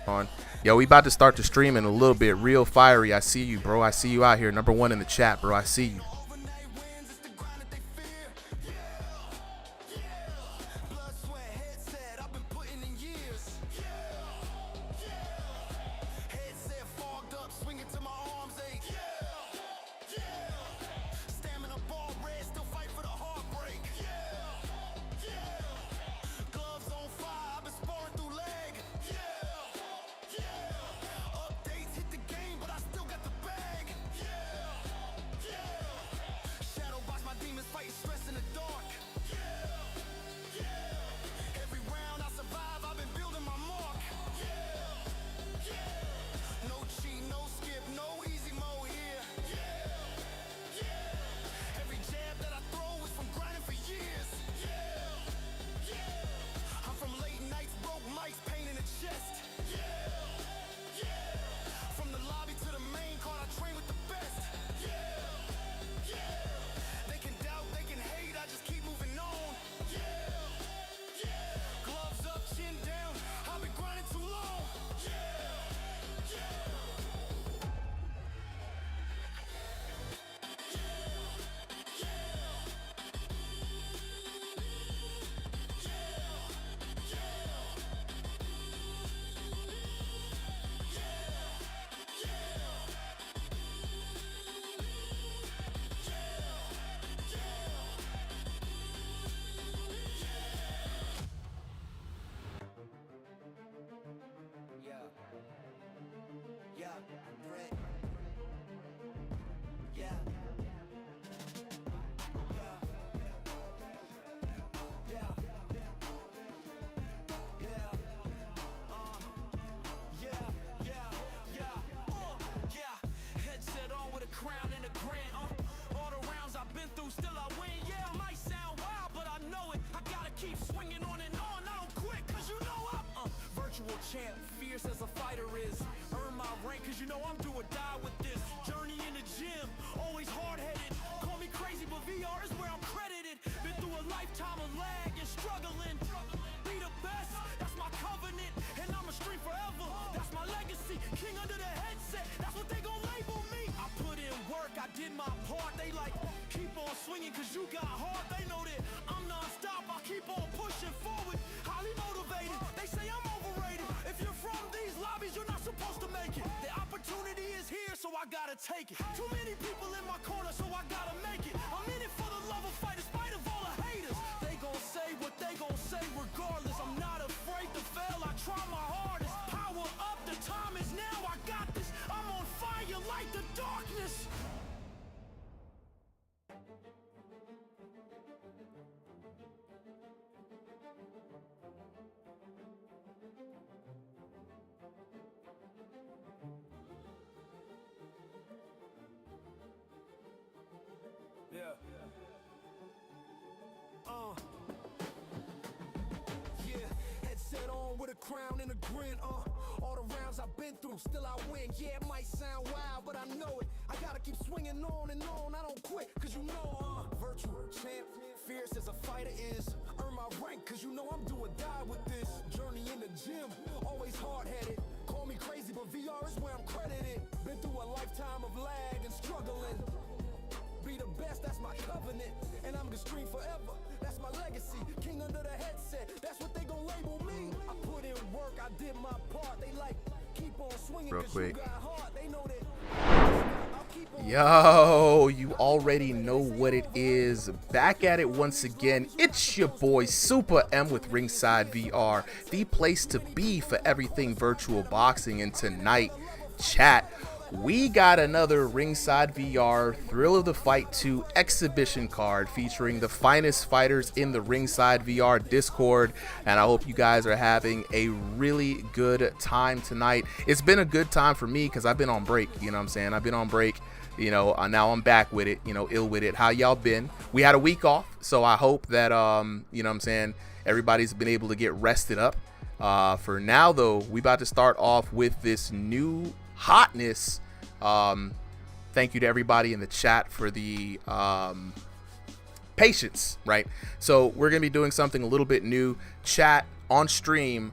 On. Yo, we about to start the stream in a little bit. Real fiery. I see you, bro. I see you out here. #1 in the chat, bro. I see you. Champ, fierce as a fighter is. Earn my rank, cause you know I'm do or die with this. Journey in the gym, always hard-headed. Call me crazy, but VR is where I'm credited. Been through a lifetime of lag and struggling. Be the best, that's my covenant. And I'ma stream forever, that's my legacy. King under the headset, that's what they gon' label me. I put in work, I did my part. They like, keep on swinging cause you got heart. They know that I'm non-stop, I keep on pushing forward. Highly motivated, they say I'm overrated. If you're from these lobbies, you're not supposed to make it. The opportunity is here, so I gotta take it. Too many people in my corner, so I gotta make it. I'm in it for the love of fight, in spite of all the haters. They gon' say what they gon' say regardless. I'm not afraid to fail, I try my hardest. Power up, the time is now, I got this. I'm on fire like the darkness. Yeah. Yeah, headset on with a crown and a grin. All the rounds I've been through, still I win. Yeah, it might sound wild, but I know it. I gotta keep swinging on and on. I don't quit, cause you know virtual champ, fierce as a fighter is. Earn my rank, cause you know I'm do or die with this. Journey in the gym, always hard-headed. Call me crazy, but VR is where I'm credited. Been through a lifetime of lag and struggling. Be the best, that's my covenant. And I'm gonna stream forever, that's my legacy. King under the headset, that's what they gon' label me. I put in work, I did my part. They like, keep on swinging. Real quick. You got heart. They know that. Yo, you already know what it is. Back at it once again. It's your boy Super M with Ringside VR, the place to be for everything virtual boxing. And tonight, chat, we got another Ringside VR Thrill of the Fight 2 exhibition card featuring the finest fighters in the Ringside VR Discord, and I hope you guys are having a really good time tonight. It's been a good time for me because I've been on break, you know what I'm saying? I've been on break, you know, now I'm back with it, you know, ill with it. How y'all been? We had a week off, so I hope that, you know what I'm saying, everybody's been able to get rested up. For now, though, we about to start off with this new hotness. Thank you to everybody in the chat for the patience, right? So we're gonna be doing something a little bit new. Chat on stream,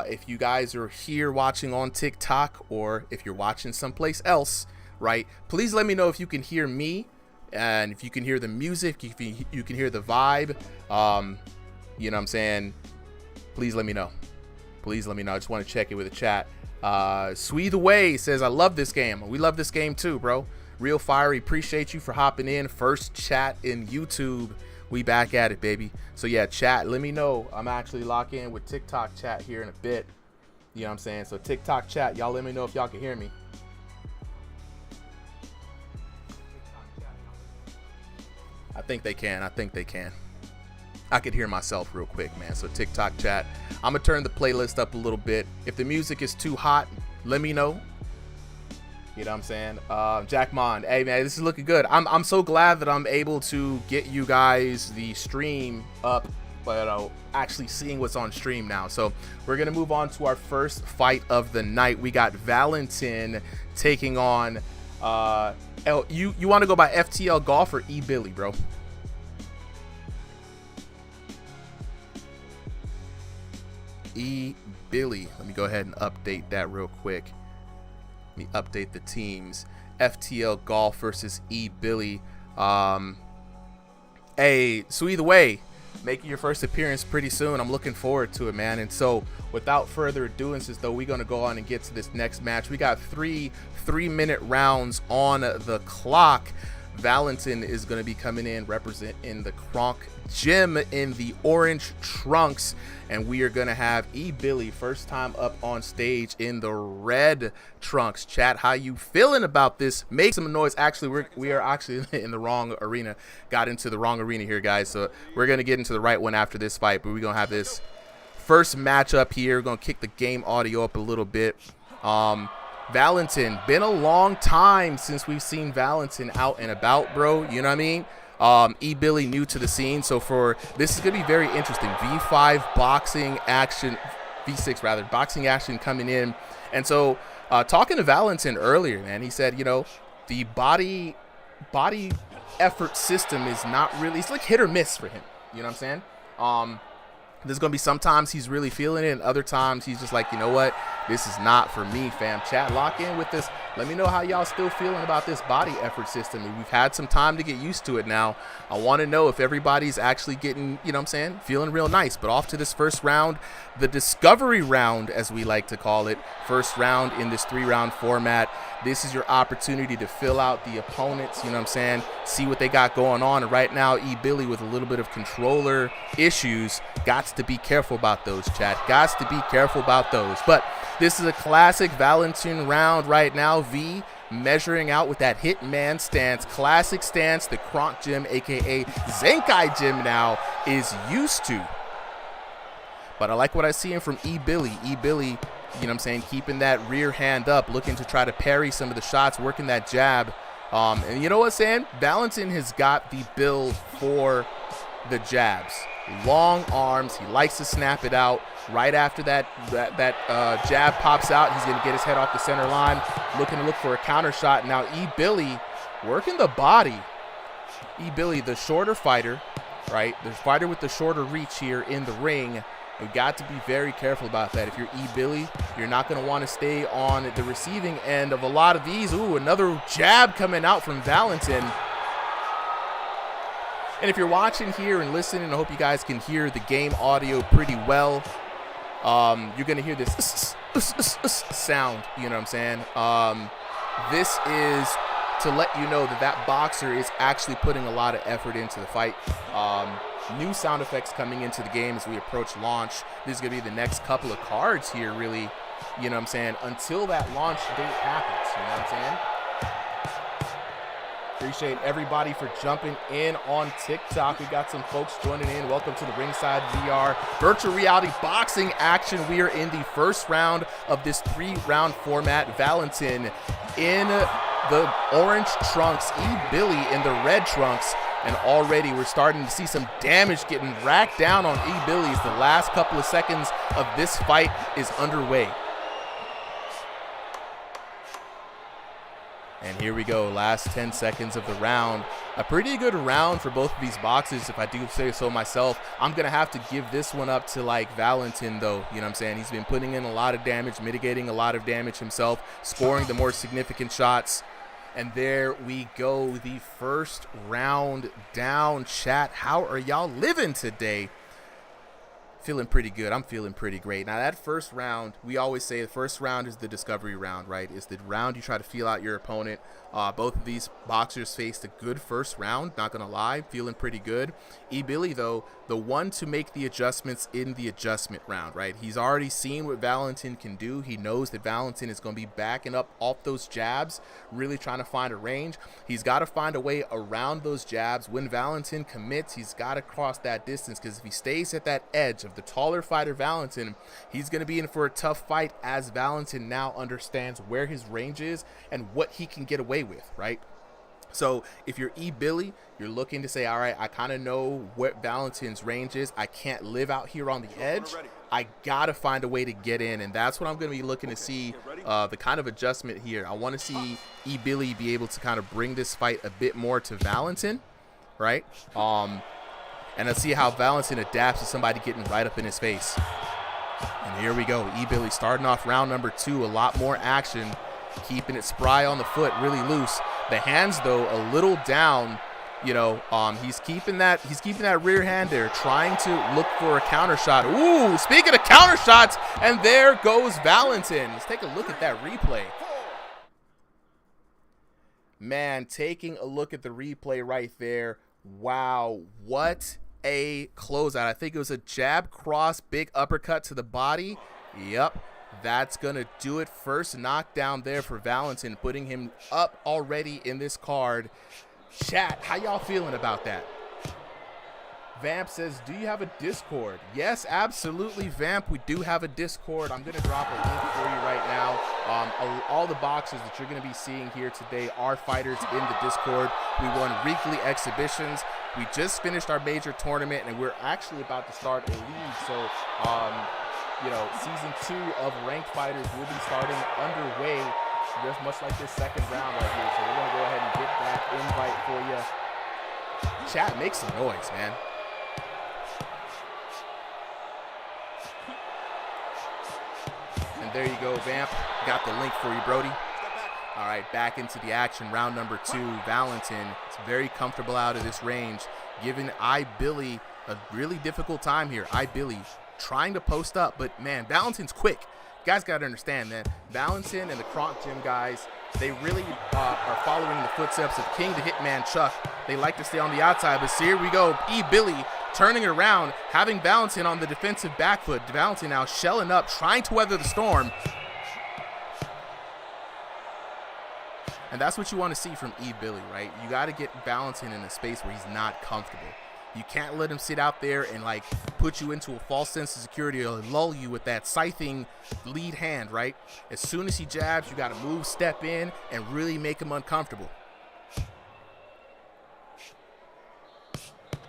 If you guys are here watching on TikTok, or if you're watching someplace else, right, please let me know if you can hear me, and if you can hear the music, if you can hear the vibe. You know what I'm saying? Please let me know. Please let me know. I just want to check it with the chat. Swee the Way says, I love this game. We love this game too, bro. Real Fiery, appreciate you for hopping in. First chat in YouTube. We back at it, baby. So yeah, chat, let me know. I'm actually locked in with TikTok chat here in a bit. You know what I'm saying? So TikTok chat, y'all let me know if y'all can hear me. I think they can. I think they can. I could hear myself real quick, man. So TikTok chat, I'm gonna turn the playlist up a little bit. If the music is too hot, let me know. You know what I'm saying? Jack Mond, hey man, this is looking good. I'm so glad that I'm able to get you guys the stream up, but actually seeing what's on stream now. So we're gonna move on to our first fight of the night. We got Valentin taking on you want to go by FTL Golf or E Billy, bro? E Billy. Let me go ahead and update that real quick. Let me update the teams. FTL Golf versus E Billy. Hey, so either way, making your first appearance pretty soon. I'm looking forward to it, man. And so without further ado, and since though we're going to go on and get to this next match, we got three 3-minute rounds on the clock. Valentin is going to be coming in representing the Kronk Gym in the orange trunks, and we are going to have E Billy first time up on stage in the red trunks. Chat, how you feeling about this? Make some noise. Actually, we are actually in the wrong arena. Got into the wrong arena here, guys. So we're going to get into the right one after this fight, but we're going to have this first matchup here. We're going to kick the game audio up a little bit. Valentin, been a long time since we've seen Valentin out and about, bro. You know what I mean? E Billy new to the scene, so for this is gonna be very interesting. V5 boxing action, V6 rather, boxing action coming in. And so talking to Valentin earlier, man, he said, you know, the body effort system is not really, it's like hit or miss for him. You know what I'm saying? There's going to be sometimes he's really feeling it, and other times he's just like, you know what, this is not for me, fam. Chat, lock in with this. Let me know how y'all still feeling about this body effort system. We've had some time to get used to it now. I want to know if everybody's actually getting, you know what I'm saying, feeling real nice. But off to this first round, the discovery round, as we like to call it. First round in this 3-round format. This is your opportunity to fill out the opponents, you know what I'm saying, see what they got going on. And right now, E Billy with a little bit of controller issues. Got to be careful about those, chat. Got to be careful about those. But this is a classic Valentin round right now. V measuring out with that hitman stance, classic stance the Kronk Gym, aka Zenkai Gym now is used to. But I like what I see from E Billy. E Billy, you know what I'm saying, keeping that rear hand up, looking to try to parry some of the shots, working that jab. And you know what I'm saying? Valentin has got the build for the jabs. Long arms. He likes to snap it out. Right after that jab pops out, he's going to get his head off the center line, looking to look for a counter shot. Now E Billy working the body. E Billy, the shorter fighter, right? The fighter with the shorter reach here in the ring. We've got to be very careful about that. If you're E Billy, you're not going to want to stay on the receiving end of a lot of these. Ooh, another jab coming out from Valentin. And if you're watching here and listening, I hope you guys can hear the game audio pretty well. You're going to hear this sound, you know what I'm saying? This is to let you know that that boxer is actually putting a lot of effort into the fight. New sound effects coming into the game as we approach launch. This is going to be the next couple of cards here, really, you know what I'm saying, until that launch date happens, you know what I'm saying? Appreciate everybody for jumping in on TikTok. We got some folks joining in. Welcome to the Ringside VR virtual reality boxing action. We are in the first round of this 3-round format. Valentin in the orange trunks, E Billy in the red trunks. And already we're starting to see some damage getting racked down on E Billy as the last couple of seconds of this fight is underway. And Here we go, last 10 seconds of the round. A pretty good round for both of these boxers, if I do say so myself. I'm going to have to give this one up to, like, Valentin, though. You know what I'm saying? He's been putting in a lot of damage, mitigating a lot of damage himself, scoring the more significant shots. And there we go, the first round down. Chat, how are y'all living today? Feeling pretty good. I'm feeling pretty great. Now, that first round, we always say the first round is the discovery round, right? It's the round you try to feel out your opponent. Both of these boxers faced a good first round, not going to lie. Feeling pretty good. E-Billy, though, the one to make the adjustments in the adjustment round, right? He's already seen what Valentin can do. He knows that Valentin is going to be backing up off those jabs, really trying to find a range. He's got to find a way around those jabs. When Valentin commits, he's got to cross that distance, because if he stays at that edge of the taller fighter Valentin, he's going to be in for a tough fight, as Valentin now understands where his range is and what he can get away with, right? So if you're E-Billy, you're looking to say, all right, I kind of know what Valentin's range is. I can't live out here on the edge. I got to find a way to get in, and that's what I'm going to be looking to see, the kind of adjustment here. I want to see E-Billy be able to kind of bring this fight a bit more to Valentin, right? And let's see how Valentin adapts to somebody getting right up in his face. And here we go. E-Billy starting off round number 2. A lot more action. Keeping it spry on the foot, really loose. The hands, though, a little down. You know, he's keeping that rear hand there, trying to look for a counter shot. Ooh, speaking of counter shots, and there goes Valentin. Let's take a look at that replay. Man, taking a look at the replay right there. Wow, what a closeout. I think it was a jab, cross, big uppercut to the body. Yep, that's going to do it. First knockdown there for Valentin, putting him up already in this card. Chat, how y'all feeling about that? Vamp says, do you have a Discord? Yes, absolutely, Vamp. We do have a Discord. I'm going to drop a link for you right now. All the boxers that you're going to be seeing here today are fighters in the Discord. We won weekly exhibitions. We just finished our major tournament, and we're actually about to start a league. So, you know, season 2 of Ranked Fighters will be starting underway, just much like this second round right here. So we're going to go ahead and get that invite for you. Chat, make some noise, man. And there you go, Vamp. Got the link for you, Brody. All right, back into the action. Round number 2. Valentin is very comfortable out of this range, giving I-Billy a really difficult time here. I-Billy trying to post up, but man, Valentin's quick. You guys got to understand that Valentin and the Kronk Gym guys, they really are following the footsteps of King the Hitman Chuck. They like to stay on the outside, but here we go. E-Billy turning it around, having Valentin on the defensive back foot. Valentin now shelling up, trying to weather the storm. And that's what you want to see from E-Billy, right? You got to get Valentin in a space where he's not comfortable. You can't let him sit out there and, like, put you into a false sense of security or lull you with that scything lead hand, right? As soon as he jabs, you got to move, step in, and really make him uncomfortable.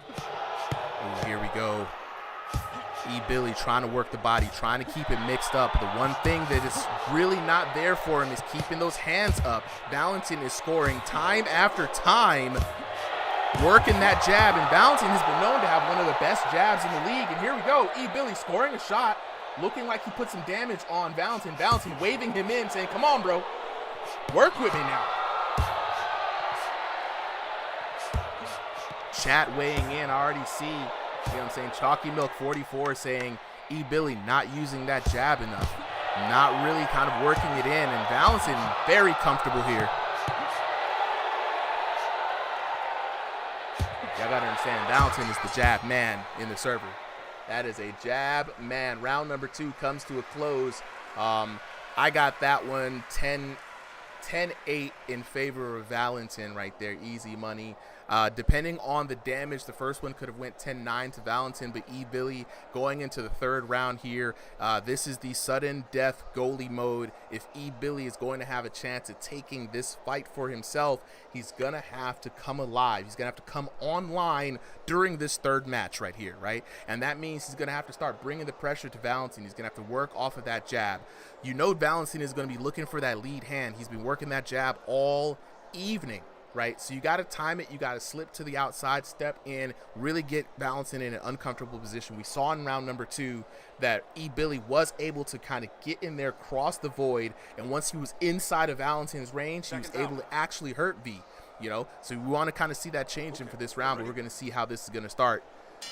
Ooh, here we go. E-Billy trying to work the body, trying to keep it mixed up. The one thing that is really not there for him is keeping those hands up. Valentin is scoring time after time, working that jab, and Valentin has been known to have one of the best jabs in the league. And here we go, E-Billy scoring a shot, looking like he put some damage on Valentin. Valentin waving him in, saying, come on, bro, work with me now. Chat weighing in, I already see, you know what I'm saying, Chalky Milk 44 saying E-Billy not using that jab enough, not really kind of working it in, and Valentin very comfortable here. Y'all gotta understand, Valentin is the jab man in the server. That is a jab man. Round number 2 comes to a close. I got that one 10-8 in favor of Valentin right there, easy money. Depending on the damage, the first one could have went 10-9 to Valentin, but E-Billy going into the third round here. This is the sudden death goalie mode. If E-Billy is going to have a chance at taking this fight for himself, he's going to have to come alive. He's going to have to come online during this third match right here, right? And that means he's going to have to start bringing the pressure to Valentin. He's going to have to work off of that jab. You know Valentin is going to be looking for that lead hand. He's been working that jab all evening, right? So you got to time it. You got to slip to the outside, step in, really get Valentin in an uncomfortable position. We saw in round number 2 that Billy was able to kind of get in there, cross the void, and once he was inside of Valentin's range, he was able to actually hurt V, you know? So we want to kind of see that change in for this round, but we're going to see how this is going to start.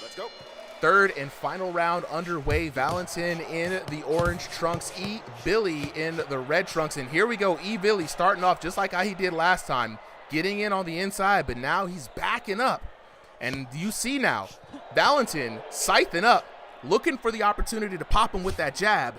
Let's go. Third and final round underway. Valentin in the orange trunks, Billy in the red trunks. And here we go. Billy starting off just like how he did last time, getting in on the inside, but now he's backing up. And you see now, Valentin scything up, looking for the opportunity to pop him with that jab.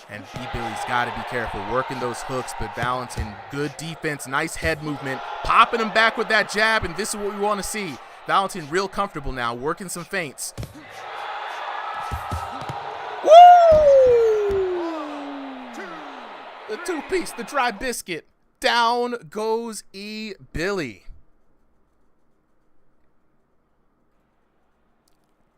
And Billy's got to be careful working those hooks, but Valentin, good defense, nice head movement, popping him back with that jab, and this is what we want to see. Valentin real comfortable now, working some feints. Woo! The two-piece, the dry biscuit. Down goes Billy.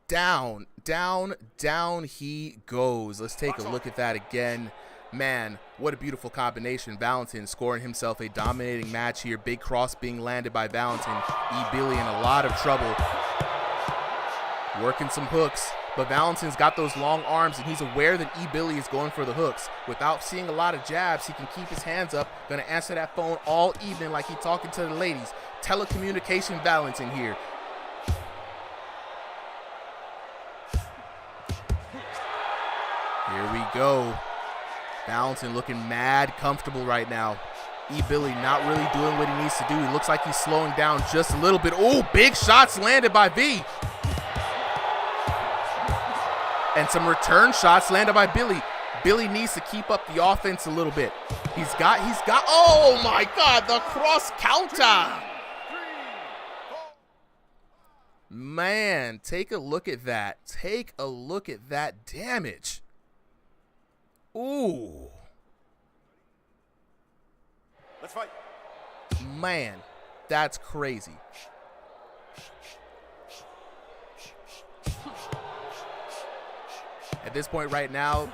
Down, down, down he goes. Let's take a look at that again. Man, what a beautiful combination. Valentin scoring himself a dominating match here. Big cross being landed by Valentin. Billy in a lot of trouble. Working some hooks, but Valentin's got those long arms, and he's aware that Billy is going for the hooks. Without seeing a lot of jabs, he can keep his hands up. Gonna answer that phone all evening like he's talking to the ladies. Telecommunication Valentin here. Here we go. Valentin looking mad comfortable right now. Billy not really doing what he needs to do. He looks like he's slowing down just a little bit. Oh, big shots landed by V. And some return shots landed by Billy. Billy needs to keep up the offense a little bit. He's got, oh my God, the cross counter. Man, take a look at that. Take a look at that damage. Ooh. Let's fight. Man, that's crazy. At this point right now,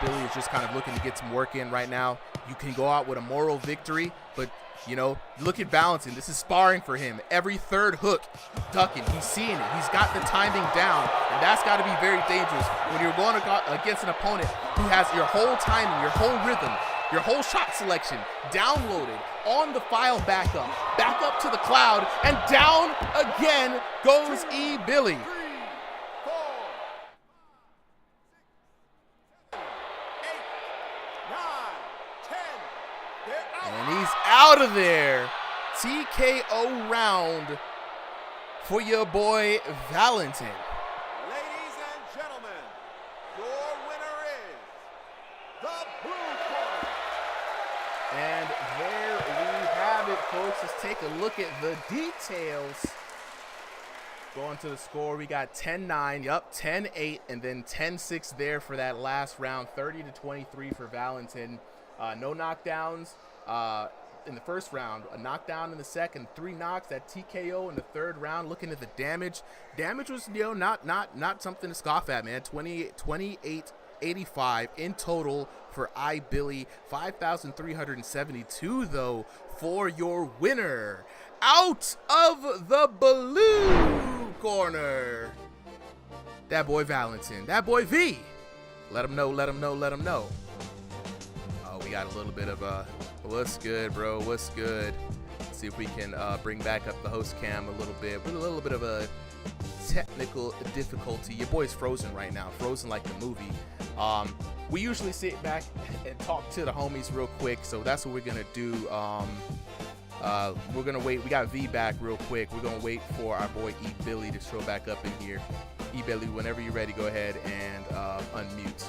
Billy is just kind of looking to get some work in right now. You can go out with a moral victory, but, you know, look at Valentin. This is sparring for him. Every third hook, ducking. He's seeing it. He's got the timing down, and that's got to be very dangerous when you're going against an opponent who has your whole timing, your whole rhythm, your whole shot selection downloaded on the file back up to the cloud, and down again goes Billy. And he's out of there. TKO round for your boy Valentin. Ladies and gentlemen, your winner is the blue corner. And there we have it, folks. Let's take a look at the details. Going to the score, we got 10-9, yup, 10-8, and then 10-6 there for that last round, 30-23 for Valentin. No knockdowns in the first round, a knockdown in the second, 3 knocks, that TKO in the third round. Looking at the damage was, you know, not something to scoff at, man. 2885 in total for Billy. 5,372 though for your winner. Out of the blue corner, that boy Valentin, that boy V. Let him know. Oh, we got a little bit of what's good, bro? What's good? Let's see if we can bring back up the host cam a little bit with a little bit of a technical difficulty. Your boy's frozen right now, frozen like the movie. We usually sit back and talk to the homies real quick, so that's what we're gonna do. We're gonna wait. We got V back real quick. We're gonna wait for our boy Billy to show back up in here. Billy, whenever you're ready, go ahead and unmute.